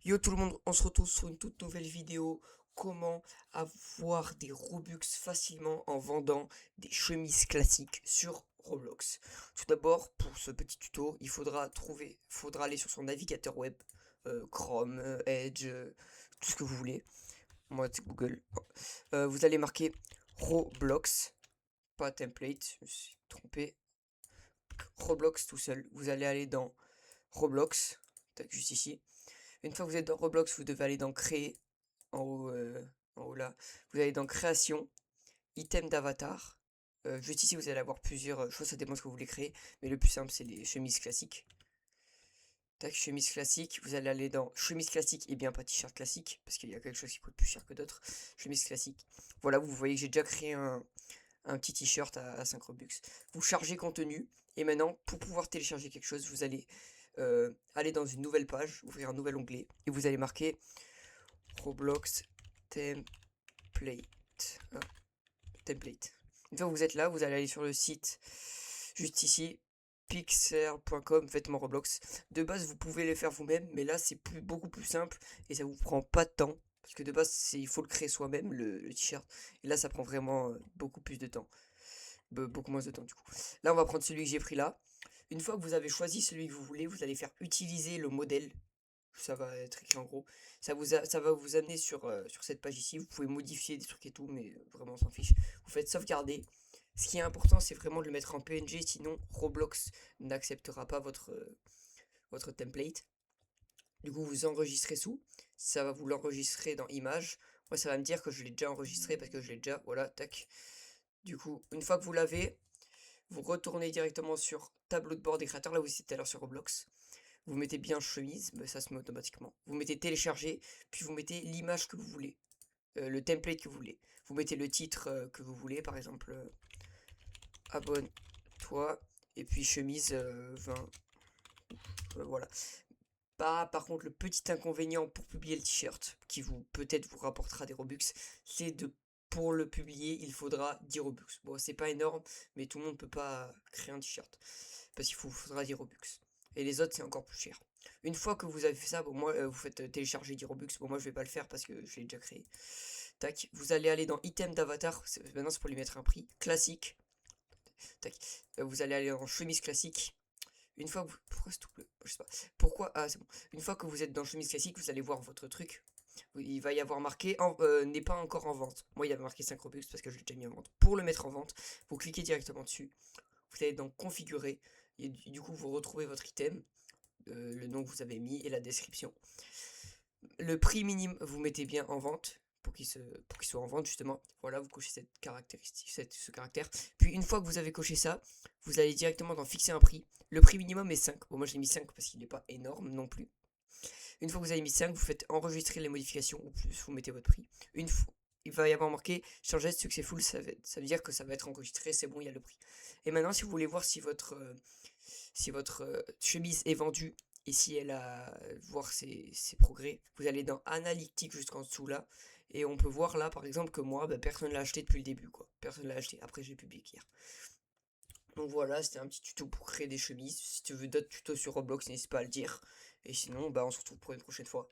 Yo tout le monde, on se retrouve sur une toute nouvelle vidéo. Comment avoir des Robux facilement en vendant des chemises classiques sur Roblox. Tout d'abord, pour ce petit tuto, faudra aller sur son navigateur web, Chrome, Edge, tout ce que vous voulez. Moi, c'est Google. Vous allez marquer Roblox, pas template, je me suis trompé. Roblox tout seul. Vous allez aller dans Roblox, tac, juste ici. Une fois que vous êtes dans Roblox, vous devez aller dans Créer, en haut, en haut là. Vous allez dans Création, Item d'avatar. Juste ici, vous allez avoir plusieurs choses, ça dépend de ce que vous voulez créer. Mais le plus simple, c'est les chemises classiques. Tac, chemise classique. Vous allez aller dans chemise classique et bien pas t-shirt classique, parce qu'il y a quelque chose qui coûte plus cher que d'autres. Chemise classique. Voilà, vous voyez que j'ai déjà créé un petit t-shirt à 5 Robux. Vous chargez contenu. Et maintenant, pour pouvoir télécharger quelque chose, vous allez aller dans une nouvelle page, ouvrir un nouvel onglet, et vous allez marquer Roblox template. Ah, template. Une fois que vous êtes là, vous allez aller sur le site juste ici, pixel.com, vêtements Roblox. De base, vous pouvez les faire vous-même, mais là, c'est beaucoup plus simple et ça vous prend pas de temps. Parce que de base, il faut le créer soi-même, le t-shirt. Et là, ça prend vraiment beaucoup plus de temps. Beaucoup moins de temps, du coup. Là, on va prendre celui que j'ai pris là. Une fois que vous avez choisi celui que vous voulez, vous allez faire utiliser le modèle. Ça va être écrit en gros. Ça va vous amener sur cette page ici. Vous pouvez modifier des trucs et tout, mais vraiment on s'en fiche. Vous faites sauvegarder. Ce qui est important, c'est vraiment de le mettre en PNG, sinon Roblox n'acceptera pas votre template. Du coup, vous enregistrez sous. Ça va vous l'enregistrer dans Images. Moi, ça va me dire que je l'ai déjà enregistré parce que je l'ai déjà. Voilà, tac. Du coup, une fois que vous l'avez, vous retournez directement sur tableau de bord des créateurs, là où c'était alors sur Roblox. Vous mettez bien chemise, mais ça se met automatiquement. Vous mettez télécharger, puis vous mettez l'image que vous voulez, le template que vous voulez. Vous mettez le titre que vous voulez, par exemple abonne-toi, et puis chemise 20. Voilà. Par contre, le petit inconvénient pour publier le t-shirt, qui vous peut-être vous rapportera des Robux, c'est pour le publier, il faudra 10 Robux. Bon, c'est pas énorme, mais tout le monde peut pas créer un t-shirt. Parce faudra 10 Robux. Et les autres, c'est encore plus cher. Une fois que vous avez fait ça, bon, moi, vous faites télécharger 10 Robux. Bon, moi, je vais pas le faire parce que je l'ai déjà créé. Tac. Vous allez aller dans item d'avatar. Maintenant, c'est pour lui mettre un prix. Classique. Tac. Vous allez aller dans chemise classique. Une fois que vous... Pourquoi c'est tout bleu? Je sais pas. Pourquoi? Ah, c'est bon. Une fois que vous êtes dans chemise classique, vous allez voir votre truc. Il va y avoir marqué n'est pas encore en vente. Moi, il y avait marqué 5 Robux parce que je l'ai déjà mis en vente. Pour le mettre en vente, vous cliquez directement dessus. Vous allez donc configurer. Et du coup, vous retrouvez votre item, le nom que vous avez mis et la description. Le prix minimum, vous mettez bien en vente pour qu'il soit en vente justement. Voilà, vous cochez cette caractéristique, ce caractère. Puis une fois que vous avez coché ça, vous allez directement dans fixer un prix. Le prix minimum est 5. Bon, moi j'ai mis 5 parce qu'il n'est pas énorme non plus. Une fois que vous avez mis 5, vous faites enregistrer les modifications ou plus, vous mettez votre prix. Une fois, il va y avoir marqué changer successful, ça veut dire que ça va être enregistré, c'est bon, il y a le prix. Et maintenant, si vous voulez voir si votre chemise est vendue et si elle a voir ses progrès, vous allez dans analytique jusqu'en dessous là et on peut voir là par exemple que moi bah, personne l'a acheté depuis le début quoi. Personne l'a acheté. Après j'ai publié hier. Donc voilà, c'était un petit tuto pour créer des chemises. Si tu veux d'autres tutos sur Roblox, n'hésite pas à le dire. Et sinon, bah on se retrouve pour une prochaine fois.